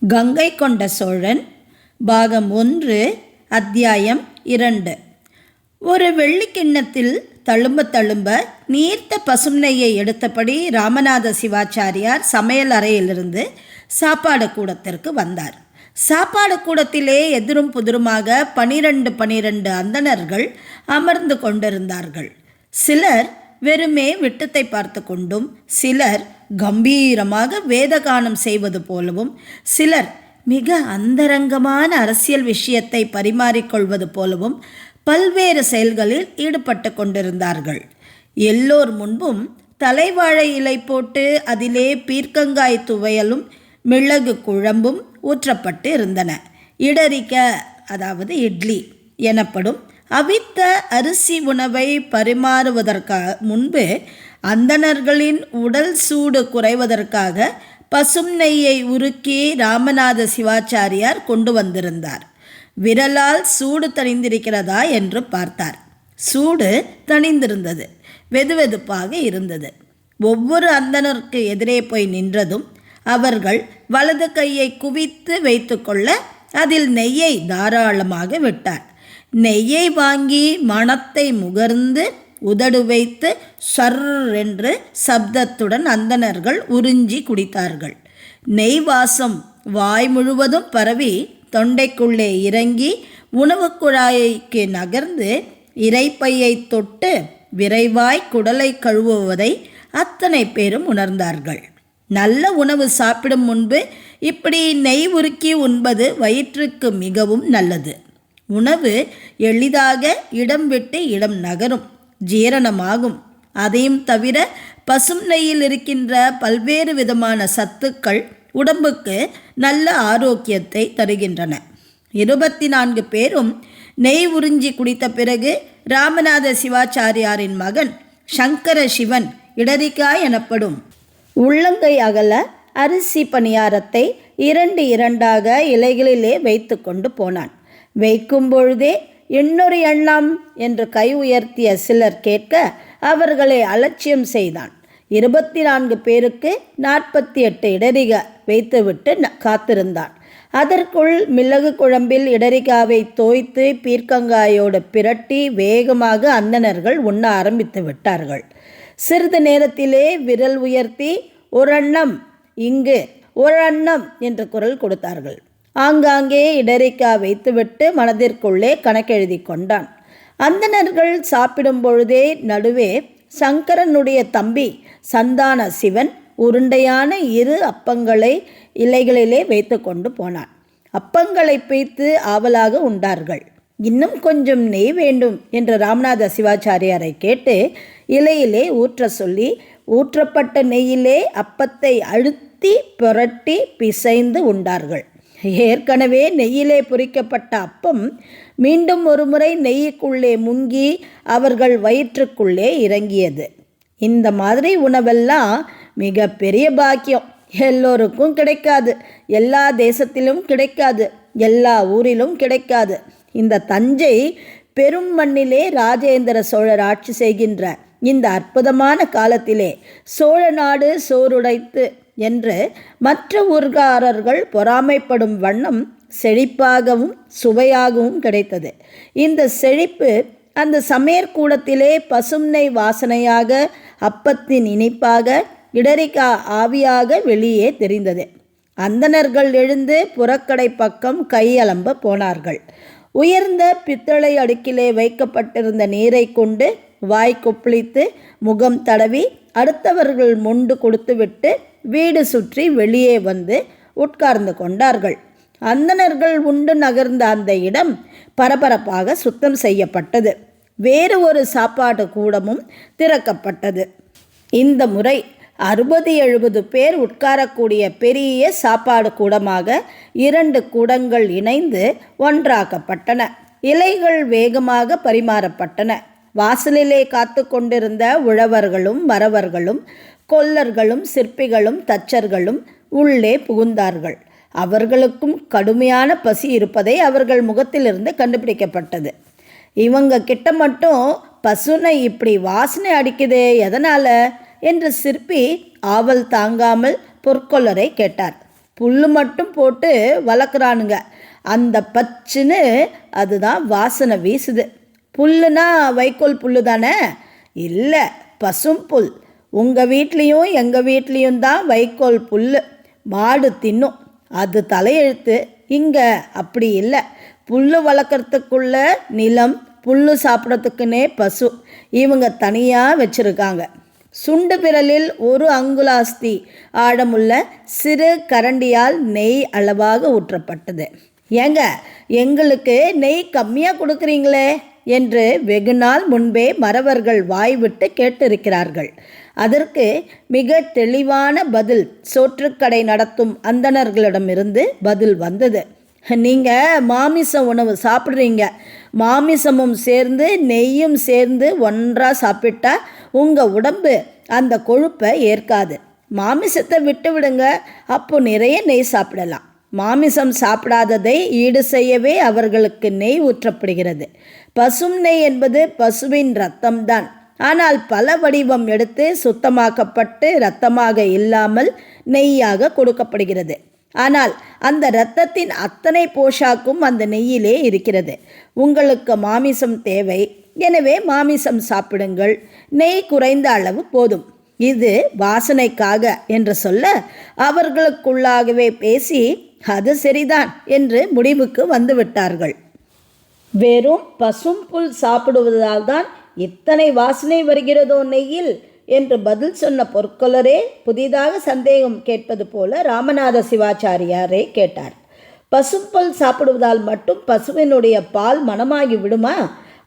கங்கை கொண்ட சோழன் பாகம் 1 அத்தியாயம் 2. ஒரு வெள்ளிக்கிண்ணத்தில் தழும்ப தழும்ப நீர்த்த பசும் நெய்யை எடுத்தபடி ராமநாத சிவாச்சாரியார் சமையல் அறையிலிருந்து சாப்பாடு கூடத்திற்கு வந்தார். சாப்பாடு கூடத்திலே எதிரும் புதிருமாக 12 அந்தணர்கள் அமர்ந்து கொண்டிருந்தார்கள். சிலர் வெறுமே விட்டத்தை பார்த்து கொண்டும், சிலர் கம்பீரமாக வேதகானம் செய்வது போலவும், சிலர் மிக அந்தரங்கமான அரசியல் விஷயத்தை பரிமாறிக்கொள்வது போலவும் பல்வேறு செயல்களில் ஈடுபட்டு கொண்டிருந்தார்கள். எல்லோர் முன்பும் தலைவாழை இலை போட்டு அதிலே பீர்க்கங்காய் துவையலும் மிளகு குழம்பும் ஊற்றப்பட்டு இருந்தன. இடரிக்க, அதாவது இட்லி எனப்படும் அவித்த அரிசி உணவை பரிமாறுவதற்காக முன்பு அந்தணர்களின் உடல் சூடு குறைவதற்காக பசும் நெய்யை உருக்கி ராமநாத சிவாச்சாரியார் கொண்டு வந்திருந்தார். விரலால் சூடு தணிந்திருக்கிறதா என்று பார்த்தார். சூடு தணிந்திருந்தது. வெதுவெதுப்பாக இருந்தது. ஒவ்வொரு அந்தணருக்கு எதிரே போய் நின்றதும் அவர்கள் வலது கையை குவித்து வைத்து கொள்ள அதில் நெய்யை தாராளமாக விட்டார். நெய்யை வாங்கி மணத்தை முகர்ந்து உதடு வைத்து சர் என்று சப்தத்துடன் அந்தணர்கள் உறிஞ்சி குடித்தார்கள். நெய் வாசம் வாய் முழுவதும் பரவி தொண்டைக்குள்ளே இறங்கி உணவு குழாய்க்கு நகர்ந்து இறைப்பையை தொட்டு விரைவாய் குடலை கழுவுவதை அத்தனை பேரும் உணர்ந்தார்கள். நல்ல உணவு சாப்பிடும் முன்பு இப்படி நெய் உருக்கி உண்பது வயிற்றுக்கு மிகவும் நல்லது. உணவு எளிதாக இடம் விட்டு இடம் நகரும், ஜீரணமாகும். அதையும் தவிர பசும் நெய்யில் இருக்கின்ற பல்வேறு விதமான சத்துக்கள் உடம்புக்கு நல்ல ஆரோக்கியத்தை தருகின்றன. 24 பேரும் நெய் உறிஞ்சி குடித்த பிறகு ராமநாத சிவாச்சாரியாரின் மகன் சங்கர சிவன் இடரிக்காய் எனப்படும் உள்ளங்கை அகல அரிசி பணியாரத்தை 2 இலைகளிலே வைத்து கொண்டு போனான். வைக்கும் பொழுதே இன்னொரு எண்ணம் என்று கை உயர்த்திய சிலர் கேட்க அவர்களை அலட்சியம் செய்தான். 24 பேருக்கு 48 இடரிக வைத்துவிட்டு காத்திருந்தான். அதற்குள் மிளகு குழம்பில் இடரிகாவை தோய்த்து பீர்க்கங்காயோடு பிரட்டி வேகமாக அந்தணர்கள் உண்ண ஆரம்பித்து விட்டார்கள். சிறிது நேரத்திலே விரல் உயர்த்தி ஒரு அன்னம், இங்கு ஒரு அன்னம் என்று குரல் கொடுத்தார்கள். ஆங்காங்கே இடரிக்கா வைத்துவிட்டு மனதிற்குள்ளே கணக்கெழுதி கொண்டான். அந்தணர்கள் சாப்பிடும் பொழுதே நடுவே சங்கரனுடைய தம்பி சந்தான சிவன் உருண்டையான 2 அப்பங்களை இலைகளிலே வைத்து கொண்டு போனான். அப்பங்களை பிய்த்து ஆவலாக உண்டார்கள். இன்னும் கொஞ்சம் நெய் வேண்டும் என்று ராமநாத சிவாச்சாரியாரை கேட்டு இலையிலே ஊற்ற சொல்லி ஊற்றப்பட்ட நெய்யிலே அப்பத்தை அழுத்தி புரட்டி பிசைந்து உண்டார்கள். ஏற்கனவே நெய்யிலே பொரிக்கப்பட்ட அப்பம் மீண்டும் ஒரு முறை நெய்யுக்குள்ளே முங்கி அவர்கள் வயிற்றுக்குள்ளே இறங்கியது. இந்த மாதிரி உணவெல்லாம் மிக பெரிய பாக்கியம். எல்லோருக்கும் கிடைக்காது, எல்லா தேசத்திலும் கிடைக்காது, எல்லா ஊரிலும் கிடைக்காது. இந்த தஞ்சை பெரும் மண்ணிலே ராஜேந்திர சோழர் ஆட்சி செய்கின்ற இந்த அற்புதமான காலத்திலே சோழ நாடு சோறுடைத்து என்று மற்ற ஊர்காரர்கள் பொறாமைப்படும் வண்ணம் செழிப்பாகவும் சுவையாகவும் கிடைத்தது. இந்த செழிப்பு அந்த சமையற்கூடத்திலே பசும் நெய் வாசனையாக, அப்பத்தின் இனிப்பாக, இடரிக்கா ஆவியாக வெளியே தெரிந்தது. அந்தணர்கள் எழுந்து புறக்கடை பக்கம் கையலம்ப போனார்கள். உயர்ந்த பித்தளை அடுக்கிலே வைக்கப்பட்டிருந்த நீரை கொண்டு வாய் கொப்பளித்து முகம் தடவி அடுத்தவர்கள் மொண்டு கொடுத்துவிட்டு வீடு சுற்றி வெளியே வந்து உட்கார்ந்து கொண்டார்கள். அந்தணர்கள் உண்டு நகர்ந்த அந்த இடம் பரபரப்பாக சுத்தம் செய்யப்பட்டது. வேறு ஒரு சாப்பாடு கூடமும் திறக்கப்பட்டது. இந்த முறை 60-70 பேர் உட்காரக்கூடிய பெரிய சாப்பாடு கூடமாக 2 கூடங்கள் இணைந்து ஒன்றாக்கப்பட்டன. இலைகள் வேகமாக பரிமாறப்பட்டன. வாசலிலே காத்து கொண்டிருந்த உழவர்களும் மறவர்களும் கொல்லர்களும் சிற்பிகளும் தச்சர்களும் உள்ளே புகுந்தார்கள். அவர்களுக்கும் கடுமையான பசி இருப்பதை அவர்கள் முகத்திலிருந்து கண்டுபிடிக்கப்பட்டது. இவங்க கிட்ட மட்டும் பசுனை இப்படி வாசனை அடிக்குதே, எதனால் என்று சிற்பி ஆவல் தாங்காமல் பொற்கொல்லரை கேட்டார். புல் மட்டும் போட்டு வளர்க்குறானுங்க. அந்த பச்சுன்னு அதுதான் வாசனை வீசுது. புல்லுனா வைக்கோல் புல்லு தானே? இல்லை, பசும் புல். உங்கள் வீட்லேயும் எங்கள் வீட்லேயும் தான் வைக்கோல் புல் மாடு தின்னும். அது தலையெழுத்து. இங்கே அப்படி இல்லை. புல் வளர்க்குறதுக்குள்ள நிலம், புல் சாப்பிட்றதுக்குன்னே பசு. இவங்க தனியாக வச்சுருக்காங்க. சுண்டு விரலில் 1 அங்குலாஸ்தி ஆழமுள்ள சிறு கரண்டியால் நெய் அளவாக ஊற்றப்பட்டது. ஏங்க, எங்களுக்கு நெய் கம்மியாக கொடுக்குறீங்களே என்று வெகு நாள் முன்பே மறவர்கள் வாய்விட்டு கேட்டிருக்கிறார்கள். அதற்கு மிக தெளிவான பதில் சோற்றுக்கடை நடத்தும் அந்தணர்களிடமிருந்து பதில் வந்தது. நீங்கள் மாமிச உணவு சாப்பிட்றீங்க. மாமிசமும் சேர்ந்து நெய்யும் சேர்ந்து ஒன்றாக சாப்பிட்டா உங்கள் உடம்பு அந்த கொழுப்பை ஏற்காது. மாமிசத்தை விட்டு விடுங்க, அப்போ நிறைய நெய் சாப்பிடலாம். மாமிசம் சாப்பிடாததை ஈடு செய்யவே அவர்களுக்கு நெய் ஊற்றப்படுகிறது. பசும் நெய் என்பது பசுவின் இரத்தம்தான். ஆனால் பல வடிவம் எடுத்து சுத்தமாக்கப்பட்டு இரத்தமாக இல்லாமல் நெய்யாக கொடுக்கப்படுகிறது. ஆனால் அந்த இரத்தத்தின் அத்தனை போஷாக்கும் அந்த நெய்யிலே இருக்கிறது. உங்களுக்கு மாமிசம் தேவை, எனவே மாமிசம் சாப்பிடுங்கள். நெய் குறைந்த அளவு போதும். இது வாசனைக்காக என்று சொல்ல அவர்களுக்குள்ளாகவே பேசி அது சரிதான் என்று முடிவுக்கு வந்துவிட்டார்கள். வெறும் பசும் புல் சாப்பிடுவதால் தான் இத்தனை வாசனை வருகிறதோ நெய்யில் என்று பதில் சொன்ன பொற்கொல்லரே புதிதாக சந்தேகம் கேட்பது போல ராமநாத சிவாச்சாரியாரை கேட்டார். பசும்புல் சாப்பிடுவதால் மட்டும் பசுவினுடைய பால் மனமாகி விடுமா?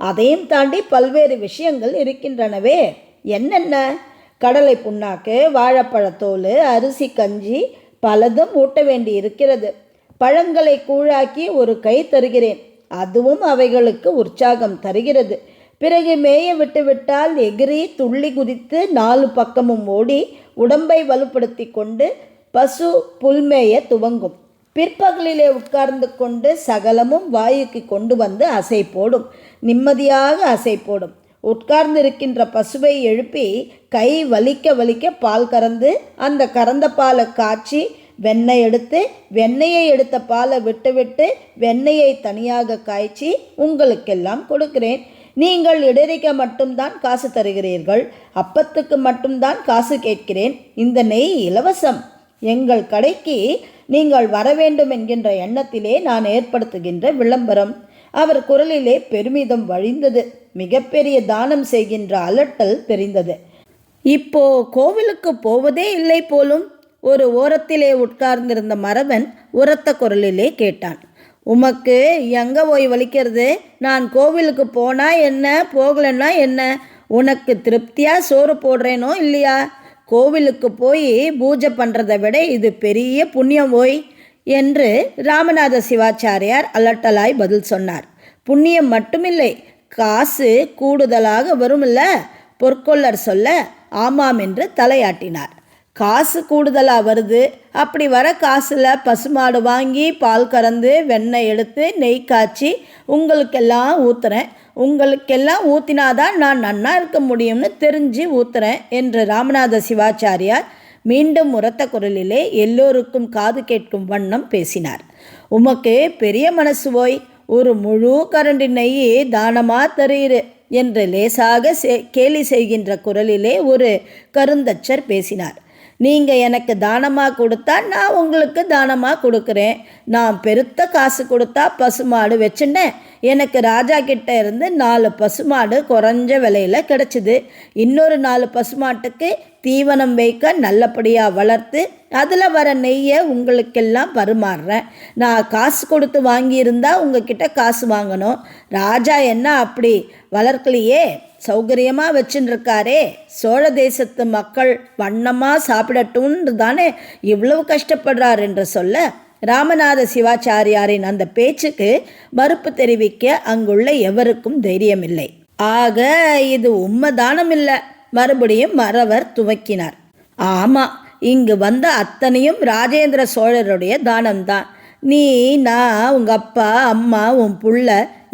அதையும் தாண்டி பல்வேறு விஷயங்கள் இருக்கின்றனவே. என்னென்ன? கடலை புண்ணாக்கு, வாழைப்பழத்தோல், அரிசி கஞ்சி பலதும் ஊட்ட வேண்டி இருக்கிறது. பழங்களை கூழாக்கி ஒரு கை தருகிறேன், அதுவும் அவைகளுக்கு உற்சாகம் தருகிறது. பிறகு மேய விட்டுவிட்டால் எகிரி துள்ளி குதித்து 4 பக்கமும் ஓடி உடம்பை வலுப்படுத்தி கொண்டு பசு புல்மேய துவங்கும். பிற்பகலிலே உட்கார்ந்து கொண்டு சகலமும் வாயுக்கு கொண்டு வந்து அசை போடும். நிம்மதியாக அசை போடும். உட்கார்ந்திருக்கின்ற பசுவை எழுப்பி கை வலிக்க வலிக்க பால் கறந்து அந்த கறந்த பாலை காய்ச்சி வெண்ணெய் எடுத்து வெண்ணெயை எடுத்த பாலை விட்டுவிட்டு வெண்ணெயை தனியாக காய்ச்சி உங்களுக்கெல்லாம் கொடுக்கிறேன். நீங்கள் இடறிக்க மட்டும்தான் காசு தருகிறீர்கள், அப்பத்துக்கு மட்டும்தான் காசு கேட்கிறேன். இந்த நெய் இலவசம். எங்கள் கடைக்கு நீங்கள் வர வேண்டும் என்கின்ற எண்ணத்திலே நான் ஏற்படுத்துகின்ற விளம்பரம். அவர் குரலிலே பெருமிதம் வழிந்தது. மிகப்பெரிய தானம் செய்கின்ற அலட்டல் தெரிந்தது. இப்போ கோவிலுக்கு போவதே இல்லை போலும். ஒரு ஓரத்திலே உட்கார்ந்திருந்த மறவன் உரத்த குரலிலே கேட்டான். உமக்கு எங்கே போய் வலிக்கிறது? நான் கோவிலுக்கு போனா என்ன, போகலன்னா என்ன? உனக்கு திருப்தியாக சோறு போடுறேனோ இல்லையா? கோவிலுக்கு போய் பூஜை பண்ணுறதை விட இது பெரிய புண்ணியம் ஓய் என்று ராமநாத சிவாச்சாரியார் அலட்டலாய் பதில் சொன்னார். புண்ணியம் மட்டுமில்லை, காசு கூடுதலாக வரும்ல? பொற்கொல்லர் சொல்ல ஆமாம் என்று தலையாட்டினார். காசு கூடுதலாக வருது. அப்படி வர காசில் பசுமாடு வாங்கி பால் கறந்து வெண்ணெய் எடுத்து நெய் காய்ச்சி உங்களுக்கெல்லாம் ஊற்றுறேன். உங்களுக்கெல்லாம் ஊற்றினாதான் நான் நன்னா இருக்க முடியும்னு தெரிஞ்சு ஊற்றுறேன் என்று ராமநாத சிவாச்சாரியார் மீண்டும் உரத்த குரலிலே எல்லோருக்கும் காது கேட்கும் வண்ணம் பேசினார். உமக்கு பெரிய மனசு போய் ஒரு முழு கரண்டி நெய் தானமாக தருயிரு என்று லேசாக கேலி செய்கின்ற குரலிலே ஒரு கருந்தச்சர் பேசினார். நீங்கள் எனக்கு தானமாக கொடுத்தா நான் உங்களுக்கு தானமாக கொடுக்குறேன். நான் பெருத்த காசு கொடுத்தா பசுமாடு வச்சுட்டேன். எனக்கு ராஜா கிட்ட இருந்து 4 பசுமாடு குறைஞ்ச விலையில் கிடச்சிது. இன்னொரு 4 பசுமாட்டுக்கு தீவனம் வைக்க நல்லபடியாக வளர்த்து அதில் வர நெய்யை உங்களுக்கெல்லாம் பரிமாறுறேன். நான் காசு கொடுத்து வாங்கியிருந்தா உங்ககிட்ட காசு வாங்கணும். ராஜா என்ன அப்படி வளர்க்கலையே, சௌகரியமாக வச்சுருக்காரே. சோழ தேசத்து மக்கள் வண்ணமாக சாப்பிடட்டும்னு தானே இவ்வளவு கஷ்டப்படுறார் என்று சொல்ல ராமநாத சிவாச்சாரியாரின் அந்த பேச்சுக்கு மறுப்பு தெரிவிக்க அங்குள்ள எவருக்கும் தைரியமில்லை. ஆக இது உண்மை தானம் இல்லை. மறுபடியும் மறவர் துவக்கினார். ஆமாம், இங்கு வந்த அத்தனையும் ராஜேந்திர சோழருடைய தானம்தான். நீ, நான், உங்கள் அப்பா, அம்மா, உன் புள்ள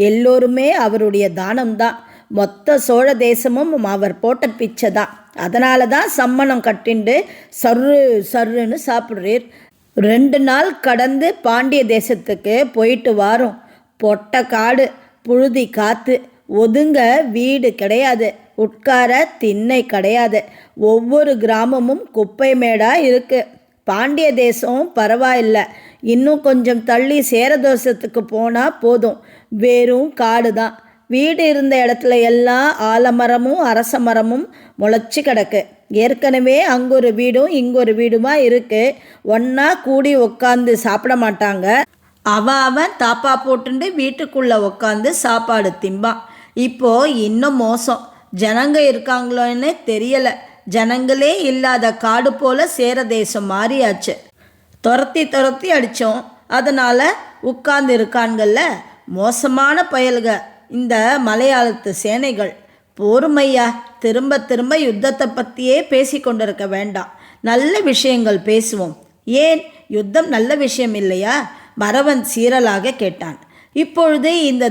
எல்லோருமே அவருடைய தானம்தான். மொத்த சோழ தேசமும் அவர் போட்ட பிச்சை தான். அதனால தான் சம்மணம் கட்டிண்டு சர்ரு சர்ருன்னு சாப்பிட்றீர். 2 நாள் கடந்து பாண்டிய தேசத்துக்கு போயிட்டு வாரோம். பொட்டை காடு, புழுதி காத்து, ஒதுங்க வீடு கிடையாது, உட்கார திண்ணை கிடையாது. ஒவ்வொரு கிராமமும் குப்பை மேடாக இருக்குது. பாண்டிய தேசம் பரவாயில்ல, இன்னும் கொஞ்சம் தள்ளி சேர தேசத்துக்கு போனால் போதும், வெறும் காடு தான். வீடு இருந்த இடத்துல எல்லாம் ஆலமரமும் அரச மரமும் முளைச்சி கிடக்கு. ஏற்கனவே அங்கொரு வீடும் இங்கொரு வீடுமா இருக்குது. ஒன்றா கூடி உக்காந்து சாப்பிட மாட்டாங்க. அவன் தாப்பா போட்டுண்டு வீட்டுக்குள்ளே உக்காந்து சாப்பாடு திம்பான். இப்போது இன்னும் மோசம், ஜனங்க இருக்காங்களோன்னு தெரியலை. ஜனங்களே இல்லாத காடு போல் சேர தேசம் மாறியாச்சு. துரத்தி அடித்தோம், அதனால் உட்கார்ந்து இருக்கான்கள்ல மோசமான பயல்க இந்த மலையாளத்து சேனைகள். போருமையா, திரும்ப திரும்ப யுத்தத்தை பற்றியே பேசி கொண்டிருக்க வேண்டாம், நல்ல விஷயங்கள் பேசுவோம். ஏன், யுத்தம் நல்ல விஷயம் இல்லையா? மறவன் சீரலாக கேட்டான். இப்பொழுது இந்த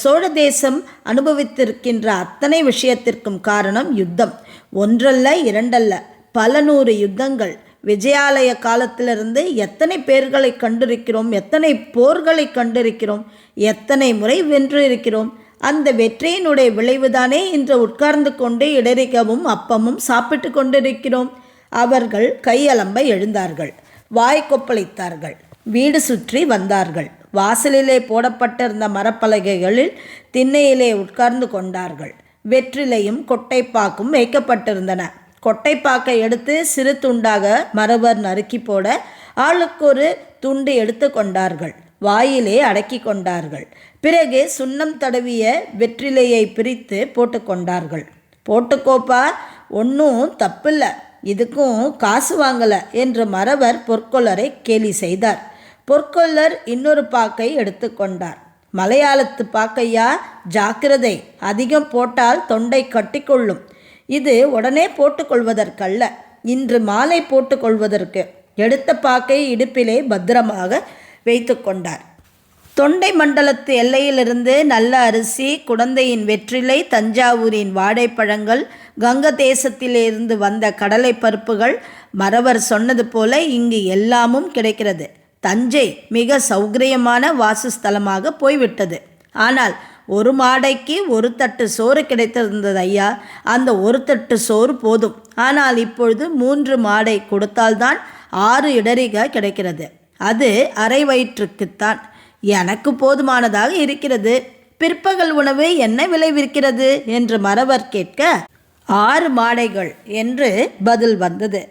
சோழ தேசம் அனுபவித்திருக்கின்ற அத்தனை விஷயத்திற்கும் காரணம் யுத்தம். ஒன்றல்ல இரண்டல்ல, பல 100 யுத்தங்கள். விஜயாலய காலத்திலிருந்து எத்தனை பேர்களை கண்டிருக்கிறோம், எத்தனை போர்களை கண்டிருக்கிறோம், எத்தனை முறை வென்று இருக்கிறோம். அந்த வெற்றியினுடைய விளைவுதானே இன்று உட்கார்ந்து கொண்டு இடரிகவும் அப்பமும் சாப்பிட்டு கொண்டிருக்கிறோம். அவர்கள் கையலம்ப எழுந்தார்கள், வாய் கொப்பளித்தார்கள், வீடு சுற்றி வந்தார்கள். வாசலிலே போடப்பட்டிருந்த மரப்பலகைகளில் திண்ணையிலே உட்கார்ந்து கொண்டார்கள். வெற்றிலையும் கொட்டைப்பாக்கும் வைக்கப்பட்டிருந்தன. கொட்டைப்பாக்கை எடுத்து சிறு துண்டாக மறவர் நறுக்கி போட ஆளுக்கொரு துண்டு எடுத்து கொண்டார்கள். வாயிலே அடக்கி கொண்டார்கள். பிறகு சுண்ணம் தடவிய வெற்றிலையை பிரித்து போட்டு கொண்டார்கள். போட்டுக்கோப்பா, ஒன்றும் தப்பில்லை, இதுக்கும் காசு வாங்கலை என்று மறவர் பொற்கொள்ளரை கேலி செய்தார். பொற்கொள்ளர் இன்னொரு பாக்கை எடுத்து கொண்டார். மலையாளத்து பாக்கையா, ஜாக்கிரதை, அதிகம் போட்டால் தொண்டை கட்டிக்கொள்ளும். இது உடனே போட்டுக்கொள்வதற்கல்ல, இன்று மாலை போட்டுக்கொள்வதற்கு. எடுத்த பாக்கை இடுப்பிலே பத்திரமாக வைத்து கொண்டார். தொண்டை மண்டலத்து எல்லையிலிருந்து நல்ல அரிசி, குடந்தையின் வெற்றிலை, தஞ்சாவூரின் வாழைப்பழங்கள், கங்க தேசத்திலிருந்து வந்த கடலை பருப்புகள். மறவர் சொன்னது போல இங்கு எல்லாமும் கிடைக்கிறது. தஞ்சை மிக சௌகரியமான வாசஸ்தலமாக போய்விட்டது. ஆனால் ஒரு மாடைக்கு ஒரு தட்டு சோறு கிடைத்திருந்தது ஐயா. அந்த ஒரு தட்டு சோறு போதும். ஆனால் இப்பொழுது 3 மாடை கொடுத்தால்தான் 6 இடரிக கிடைக்கிறது. அது அரை வயிற்றுக்குத்தான். எனக்கு போதுமானதாக இருக்கிறது. பிற்பகல் உணவு என்ன விலை விற்கிறது என்று மறவர் கேட்க 6 மாடைகள் என்று பதில் வந்தது.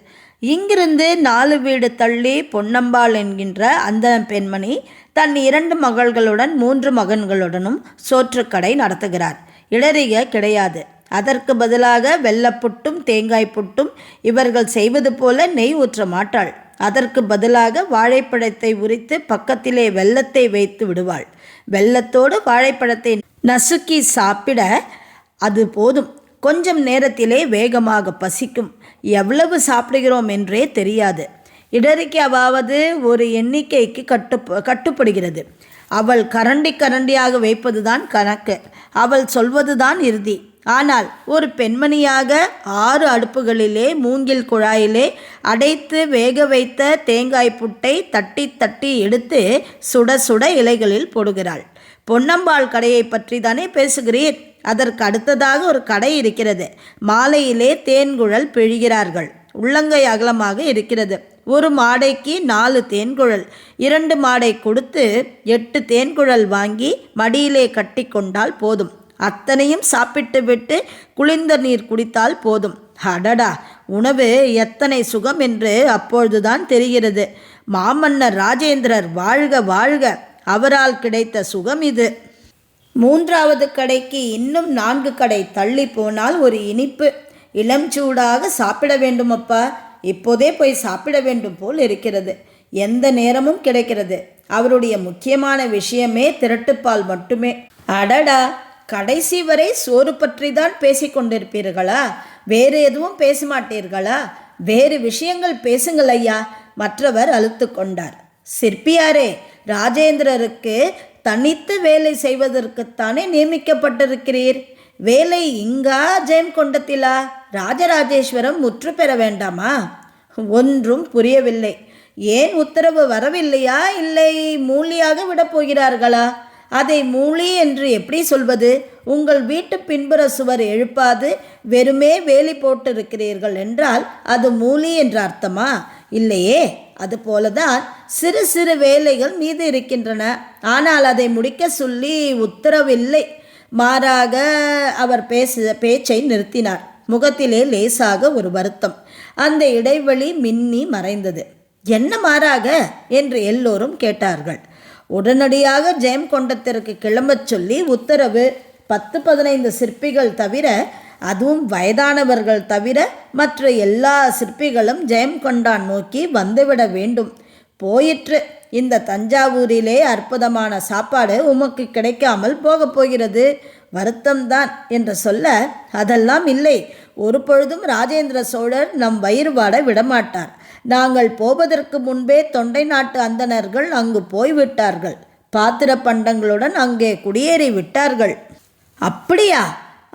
இங்கிருந்து 4 வீடு தள்ளி பொன்னம்பாள் என்கின்ற அந்த பெண்மணி தன் 2 மகள்களுடன் 3 மகன்களுடனும் சோற்றுக்கடை நடத்துகிறார். இடரிக கிடையாது. அதற்கு பதிலாக வெள்ளப்புட்டும் தேங்காய் புட்டும். இவர்கள் செய்வது போல நெய் ஊற்ற மாட்டாள். அதற்கு பதிலாக வாழைப்பழத்தை உரித்து பக்கத்திலே வெல்லத்தை வைத்து விடுவாள். வெல்லத்தோடு வாழைப்பழத்தை நசுக்கி சாப்பிட அது போதும். கொஞ்சம் நேரத்திலே வேகமாக பசிக்கும். எவ்வளவு சாப்பிடுகிறோம் என்றே தெரியாது. இடரிக்கு அவாவது ஒரு எண்ணிக்கைக்கு கட்டுப்படுகிறது. அவள் கரண்டியாக வைப்பதுதான் கணக்கு. அவள் சொல்வதுதான் இறுதி. ஆனால் ஒரு பெண்மணியாக 6 அடுப்புகளிலே மூங்கில் குழாயிலே அடைத்து வேக வைத்த தேங்காய் புட்டை தட்டி தட்டி எடுத்து சுட சுட இலைகளில் போடுகிறாள். பொன்னம்பாள் கடையை பற்றி தானே பேசுகிறீர்? அதற்கு அடுத்ததாக ஒரு கடை இருக்கிறது. மாலையிலே தேன்குழல் பிழிகிறார்கள். உள்ளங்கை அகலமாக இருக்கிறது. ஒரு மாடைக்கு 4 தேன்குழல். 2 மாடை கொடுத்து 8 தேன்குழல் வாங்கி மடியிலே கட்டி கொண்டால் போதும். அத்தனையும் சாப்பிட்டு விட்டு குளிர்ந்த நீர் குடித்தால் போதும். அடடா, உணவு எத்தனை சுகம் என்று அப்பொழுதுதான் தெரிகிறது. மாமன்னர் ராஜேந்திரர் வாழ்க வாழ்க, அவரால் கிடைத்த சுகம் இது. 3வது கடைக்கு இன்னும் 4 கடை தள்ளி போனால் ஒரு இனிப்பு. இளம் சூடாக சாப்பிட வேண்டும் அப்பா, இப்போதே போய் சாப்பிட வேண்டும் போல் இருக்கிறது. எந்த நேரமும் கிடைக்கிறது. அவருடைய முக்கியமான விஷயமே திரட்டுப்பால் மட்டுமே. அடடா, கடைசி வரை சோறு பற்றி தான் பேசிக்கொண்டிருப்பீர்களா? வேறு எதுவும் பேச மாட்டீர்களா? வேறு விஷயங்கள் பேசுங்கள் ஐயா, மற்றவர் அழுத்து கொண்டார். சிற்பியாரே, ராஜேந்திரருக்கு தனித்து வேலை செய்வதற்குத்தானே நியமிக்கப்பட்டிருக்கிறீர். வேலை இங்கா ஜெயங்கொண்டத்திலா? ராஜராஜேஸ்வரம் முற்று பெற வேண்டாமா? ஒன்றும் புரியவில்லை. ஏன் உத்தரவு வரவில்லையா? இல்லை மூலியாக விடப் போகிறார்களா? அதை மூலி என்று எப்படி சொல்வது? உங்கள் வீட்டு பின்புற சுவர் எழுப்பாது வெறுமே வேலி போட்டிருக்கிறீர்கள் என்றால் அது மூலி என்ற அர்த்தமா? இல்லையே. அதுபோலதான் சிறு சிறு வேலைகள் மீது இருக்கின்றன. ஆனால் அதை முடிக்க சொல்லி உத்தரவில்லை. மாறாக அவர் பேச்சை நிறுத்தினார். முகத்திலே லேசாக ஒரு வருத்தம். அந்த இடைவெளி மின்னி மறைந்தது. என்ன மாறாக என்று எல்லோரும் கேட்டார்கள். உடனடியாக ஜெயங்கொண்டத்திற்கு கிளம்பச் சொல்லி உத்தரவு. 10-15 சிற்பிகள் தவிர, அதுவும் வயதானவர்கள் தவிர மற்ற எல்லா சிற்பிகளும் ஜெயங்கொண்டான் நோக்கி வந்துவிட வேண்டும். போயிற்று. இந்த தஞ்சாவூரிலே அற்புதமான சாப்பாடு உமக்கு கிடைக்காமல் போகப் போகிறது. வருத்தம்தான் என்று சொல்ல, அதெல்லாம் இல்லை. ஒரு பொழுதும் ராஜேந்திர சோழர் நம் வயிறு வாட விடமாட்டார். நாங்கள் போவதற்கு முன்பே தொண்டை நாட்டு அந்தணர்கள் அங்கு போய்விட்டார்கள். பாத்திர பண்டங்களுடன் அங்கே குடியேறி விட்டார்கள். அப்படியா?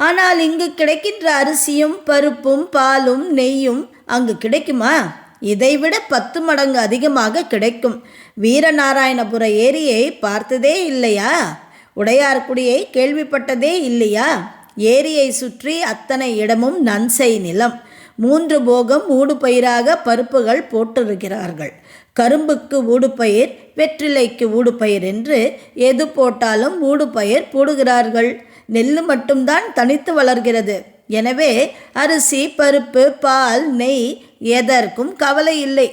ஆனால் இங்கு கிடைக்கின்ற அரிசியும் பருப்பும் பாலும் நெய்யும் அங்கு கிடைக்குமா? இதைவிட 10 மடங்கு அதிகமாக கிடைக்கும். வீரநாராயணபுர ஏரியை பார்த்ததே இல்லையா? உடையார்குடியை கேள்விப்பட்டதே இல்லையா? ஏரியை சுற்றி அத்தனை இடமும் நன்சை நிலம். 3 போகம் ஊடுபயிராக பருப்புகள் போட்டிருக்கிறார்கள். கரும்புக்கு ஊடுபயிர், வெற்றிலைக்கு ஊடுபயிர் என்று எது போட்டாலும் ஊடுபயிர் போடுகிறார்கள். நெல் மட்டும்தான் தனித்து வளர்கிறது. எனவே அரிசி, பருப்பு, பால், நெய் எதற்கும் கவலை இல்லை.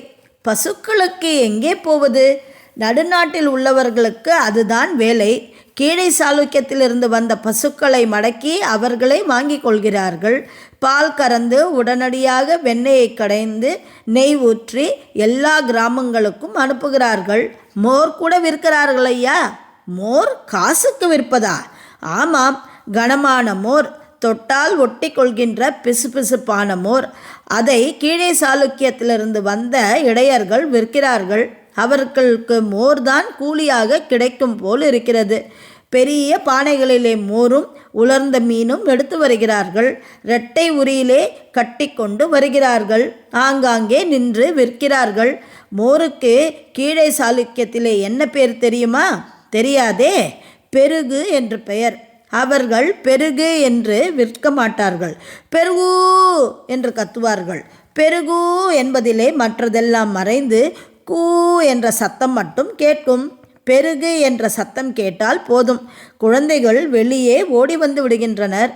பசுக்களுக்கு எங்கே போவது? நடுநாட்டில் உள்ளவர்களுக்கு அதுதான் வேலை. கீழே சாளுக்கியத்திலிருந்து வந்த பசுக்களை மடக்கி அவர்களை வாங்கி கொள்கிறார்கள். பால் கறந்து உடனடியாக வெண்ணெயை கடைந்து நெய் ஊற்றி எல்லா கிராமங்களுக்கும் அனுப்புகிறார்கள். மோர் கூட விற்கிறார்கள் ஐயா. மோர் காசுக்கு விற்பதா? ஆமாம், கனமான மோர், தொட்டால் ஒட்டி கொள்கின்ற பிசுபிசுப்பான மோர். அதை கீழே சாளுக்கியத்திலிருந்து வந்த இடையர்கள் விற்கிறார்கள். அவர்களுக்கு மோர்தான் கூலியாக கிடைக்கும் போல் இருக்கிறது. பெரிய பானைகளிலே மோரும் உலர்ந்த மீனும் எடுத்து வருகிறார்கள். இரட்டை உரியிலே கட்டி கொண்டு வருகிறார்கள். ஆங்காங்கே நின்று விற்கிறார்கள். மோருக்கு கீழே சாளுக்கியத்திலே என்ன பேர் தெரியுமா? தெரியாதே. பெருகு என்று பெயர். அவர்கள் பெருகு என்று விற்க மாட்டார்கள். பெருகு என்று கத்துவார்கள். பெருகு என்பதிலே மற்றதெல்லாம் மறைந்து கூ என்ற சத்தம் மட்டும் கேட்கும். பெருகு என்ற சத்தம் கேட்டால் போதும், குழந்தைகள் வெளியே ஓடி வந்து விடுகின்றனர்.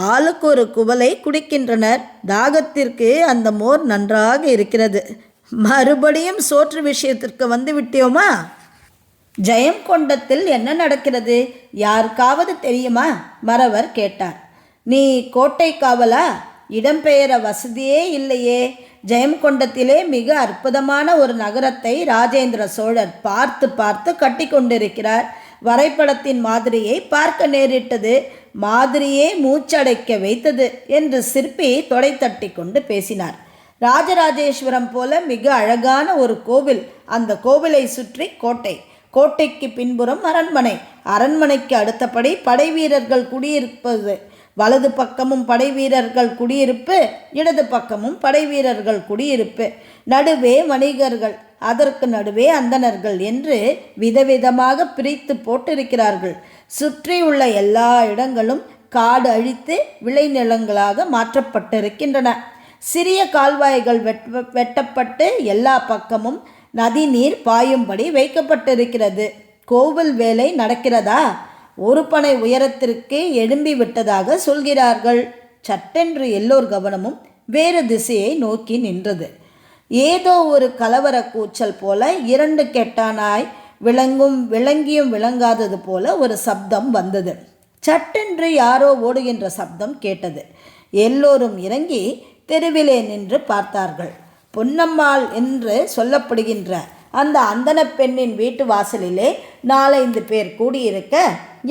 ஆளுக்கு ஒரு குவளை குடிக்கின்றனர். தாகத்திற்கு அந்த மோர் நன்றாக இருக்கிறது. மறுபடியும் சோற்று விஷயத்திற்கு வந்து விட்டோமா? ஜெயங்கொண்டத்தில் என்ன நடக்கிறது? யாருக்காவது தெரியுமா? மறவர் கேட்டார். நீ கோட்டை காவலா? இடம்பெயர வசதியே இல்லையே. ஜெயங்கொண்டத்திலே மிக அற்புதமான ஒரு நகரத்தை ராஜேந்திர சோழர் பார்த்து பார்த்து கட்டி கொண்டிருக்கிறார். வரைபடத்தின் மாதிரியை பார்க்க நேரிட்டது. மாதிரியே மூச்சடைக்க வைத்தது என்று சிற்பி தொடை தட்டி கொண்டு பேசினார். ராஜராஜேஸ்வரம் போல மிக அழகான ஒரு கோவில். அந்த கோவிலை சுற்றி கோட்டை. கோட்டைக்கு பின்புறம் அரண்மனை. அரண்மனைக்கு அடுத்தபடி படை வீரர்கள் குடியிருப்பது. வலது பக்கமும் படை வீரர்கள் குடியிருப்பு, இடது பக்கமும் படை வீரர்கள் குடியிருப்பு. நடுவே வணிகர்கள், அதற்கு நடுவே அந்தணர்கள் என்று விதவிதமாக பிரித்து போட்டிருக்கிறார்கள். சுற்றியுள்ள எல்லா இடங்களும் காடு அழித்து விளைநிலங்களாக மாற்றப்பட்டிருக்கின்றன. சிறிய கால்வாய்கள் வெட்டப்பட்டு எல்லா பக்கமும் நதி நீர் பாயும்படி வைக்கப்பட்டிருக்கிறது. கோவில் வேலை நடக்கிறதா? ஒரு பனை உயரத்திற்கு எழும்பி விட்டதாக சொல்கிறார்கள். சட்டென்று எல்லோர் கவனமும் வேறு திசையை நோக்கி நின்றது. ஏதோ ஒரு கலவர கூச்சல் போல, 2 கெட்டானாய் விளங்கியும் விளங்காதது போல ஒரு சப்தம் வந்தது. சட்டென்று யாரோ ஓடுகின்ற சப்தம் கேட்டது. எல்லோரும் இறங்கி தெருவிலே நின்று பார்த்தார்கள். பொன்னம்மாள் என்று சொல்லப்படுகின்ற அந்த அந்தன பெண்ணின் வீட்டு வாசலிலே 4-5 பேர் கூடியிருக்க,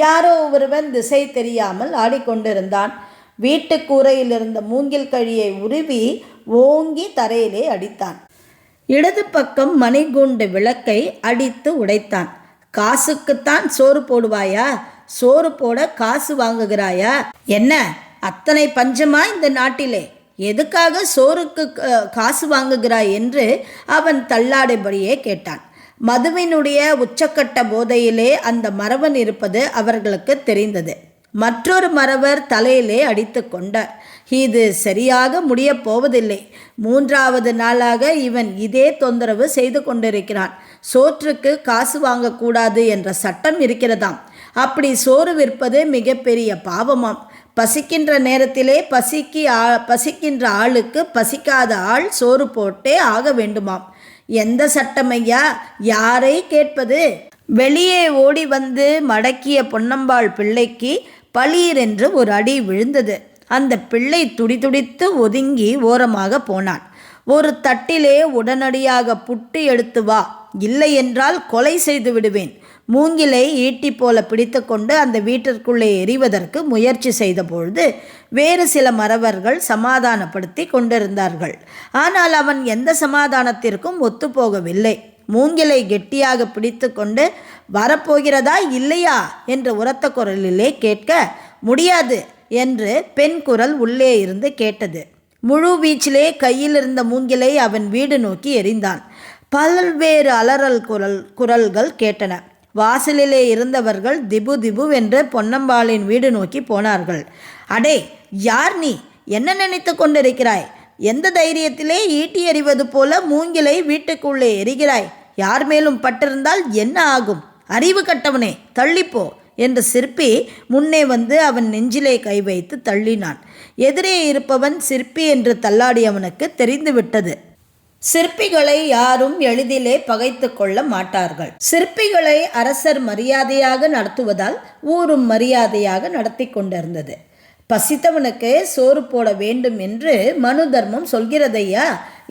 யாரோ ஒருவன் திசை தெரியாமல் ஆடிக்கொண்டிருந்தான். வீட்டு கூரையில் இருந்த மூங்கில் கழியை உருவி ஓங்கி தரையிலே அடித்தான். இடது பக்கம் மணிகுண்டு விளக்கை அடித்து உடைத்தான். காசுக்குத்தான் சோறு போடுவாயா? சோறு போட காசு வாங்குகிறாயா? என்ன அத்தனை பஞ்சமா இந்த நாட்டிலே எதுக்காக சோறுக்கு காசு வாங்குகிறாய் என்று அவன் தள்ளாடிபடியே கேட்டான். மதுவினுடைய உச்சக்கட்ட போதையிலே அந்த மறவன் இருப்பது அவர்களுக்கு தெரிந்தது. மற்றொரு மறவர் தலையிலே அடித்து கொண்டார். இது சரியாக முடியப் போவதில்லை. 3வது நாளாக இவன் இதே தொந்தரவு செய்து கொண்டிருக்கிறான். சோற்றுக்கு காசு வாங்கக்கூடாது என்ற சட்டம் இருக்கிறதாம். அப்படி சோறு விற்பது மிகப்பெரிய பாவமாம். பசிக்கின்ற நேரத்திலே பசிக்கின்ற ஆளுக்கு பசிக்காத ஆள் சோறு போட்டே ஆக வேண்டுமாம். எந்த சட்டமையா? யாரை கேட்பது? வெளியே ஓடி வந்து மடக்கிய பொன்னம்பாள் பிள்ளைக்கு பளீரென்று ஒரு அடி விழுந்தது. அந்த பிள்ளை துடிதுடித்து ஒதுங்கி ஓரமாக போனான். ஒரு தட்டிலே உடனடியாக புட்டு எடுத்து வா, இல்லை என்றால் கொலை செய்து விடுவேன். மூங்கிலை ஈட்டி போல பிடித்து கொண்டு அந்த வீட்டிற்குள்ளே எறிவதற்கு முயற்சி செய்த பொழுது வேறு சில மறவர்கள் சமாதானப்படுத்தி கொண்டிருந்தார்கள். ஆனால் அவன் எந்த சமாதானத்திற்கும் ஒத்துப்போகவில்லை. மூங்கிலை கெட்டியாக பிடித்து கொண்டு வரப்போகிறதா இல்லையா என்று உரத்த குரலிலே கேட்க, முடியாது என்று பெண் குரல் உள்ளே இருந்து கேட்டது. முழு வீச்சிலே கையில் இருந்த மூங்கிலை அவன் வீடு நோக்கி எறிந்தான். பல்வேறு அலறல் குரல்கள் கேட்டன. வாசலிலே இருந்தவர்கள் திபு திபு என்று பொன்னம்பாளின் வீடு நோக்கி போனார்கள். அடே, யார் நீ? என்ன நினைத்து கொண்டிருக்கிறாய்? எந்த தைரியத்திலே ஈட்டி எறிவது போல மூங்கிலை வீட்டுக்குள்ளே எறிகிறாய்? யார் மேலும் பட்டிருந்தால் என்ன ஆகும்? அறிவு கட்டவனே, தள்ளிப்போ என்று சிற்பி முன்னே வந்து அவன் நெஞ்சிலே கை வைத்து தள்ளினான். எதிரே இருப்பவன் சிற்பி என்று தள்ளாடியவனுக்கு தெரிந்துவிட்டது. சிற்பிகளை யாரும் எளிதிலே பகைத்து கொள்ள மாட்டார்கள். சிற்பிகளை அரசர் மரியாதையாக நடத்துவதால் ஊரும் மரியாதையாக நடத்தி கொண்டிருந்தது. பசித்தவனுக்கு சோறு போட வேண்டும் என்று மனு தர்மம் சொல்கிறதையா?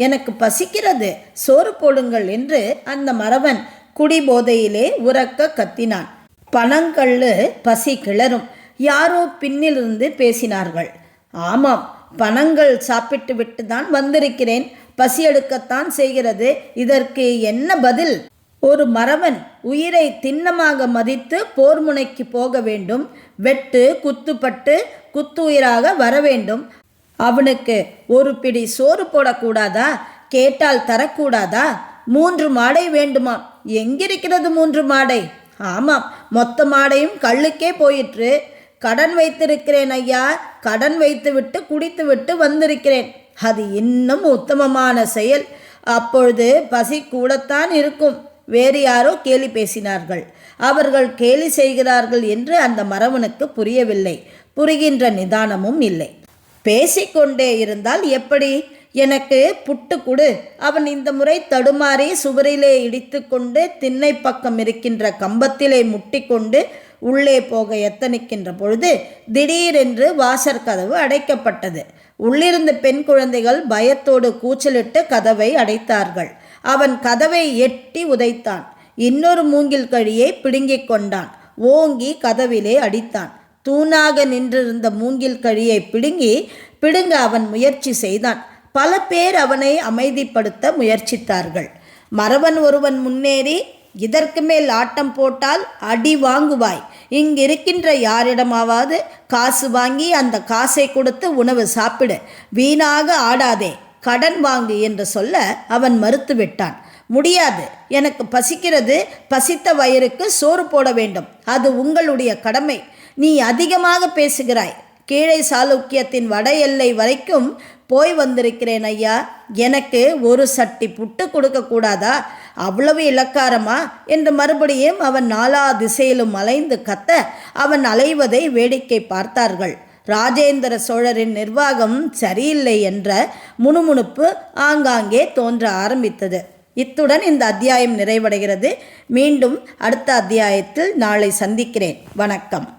எனக்கு பசிக்கிறது, சோறு போடுங்கள் என்று அந்த மறவன் குடிபோதையிலே உரக்க கத்தினான். பனங்கள்ளு பசி கிளறும். யாரோ பின்னிலிருந்து பேசினார்கள். ஆமாம், பனங்கள் சாப்பிட்டு விட்டு தான் வந்திருக்கிறேன். பசி எடுக்கத்தான் செய்கிறது. இதற்கு என்ன பதில்? ஒரு மறவன் உயிரை திண்ணமாக மதித்து போர் முனைக்கு போக வேண்டும். வெட்டு குத்துப்பட்டு குத்துயிராக வர வேண்டும். அவனுக்கு ஒரு பிடி சோறு போடக்கூடாதா? கேட்டால் தரக்கூடாதா? 3 மாடை வேண்டுமா? எங்கிருக்கிறது 3 மாடை? ஆமாம், மொத்த மாடையும் கள்ளுக்கே போயிற்று. கடன் வைத்திருக்கிறேன் ஐயா. கடன் வைத்துவிட்டு குடித்துவிட்டு வந்திருக்கிறேன். அது இன்னும் உத்தமமான செயல். அப்பொழுது பசி கூடத்தான் இருக்கும். வேறு யாரோ கேலி பேசினார்கள். அவர்கள் கேலி செய்கிறார்கள் என்று அந்த மறவனுக்கு புரியவில்லை. புரிகின்ற நிதானமும் இல்லை. பேசிக்கொண்டே இருந்தால் எப்படி? எனக்கு புட்டு கொடு. அவன் இந்த முறை தடுமாறி சுவரிலே இடித்து கொண்டு திண்ணை பக்கம் இருக்கின்ற கம்பத்திலே முட்டிக்கொண்டு உள்ளே போக எத்தனிக்கின்ற பொழுது திடீரென்று வாசற்கதவு அடைக்கப்பட்டது. உள்ளிருந்த பெண் குழந்தைகள் பயத்தோடு கூச்சலிட்டு கதவை அடைத்தார்கள். அவன் கதவை எட்டி உதைத்தான். இன்னொரு மூங்கில் கழியை பிடுங்கிக் கொண்டான். ஓங்கி கதவிலே அடித்தான். தூணாக நின்றிருந்த மூங்கில் கழியை பிடுங்க அவன் முயற்சி செய்தான். பல பேர் அவனை அமைதிப்படுத்த முயற்சித்தார்கள். மறவன் ஒருவன் முன்னேறி, இதற்கு மேல் ஆட்டம் போட்டால் அடி வாங்குவாய். இங்கிருக்கின்ற யாரிடமாவது காசு வாங்கி அந்த காசை கொடுத்து உணவு சாப்பிடு. வீணாக ஆடாதே, கடன் வாங்கு என்று சொல்ல அவன் மறுத்துவிட்டான். முடியாது, எனக்கு பசிக்கிறது. பசித்த வயிறுக்கு சோறு போட வேண்டும். அது உங்களுடைய கடமை. நீ அதிகமாக பேசுகிறாய். கீழே சாளுக்கியத்தின் வட எல்லை வரைக்கும் போய் வந்திருக்கிறேன் ஐயா. எனக்கு ஒரு சட்டி புட்டு கொடுக்கக்கூடாதா? அவ்வளவு இலக்காரமா என்று மறுபடியும் அவன் 4 திசையிலும் அலைந்து கத்த அவன் அலைவதை வேடிக்கை பார்த்தார்கள். ராஜேந்திர சோழரின் நிர்வாகம் சரியில்லை என்ற முணுமுணுப்பு ஆங்காங்கே தோன்ற ஆரம்பித்தது. இத்துடன் இந்த அத்தியாயம் நிறைவடைகிறது. மீண்டும் அடுத்த அத்தியாயத்தில் நாளை சந்திக்கிறேன். வணக்கம்.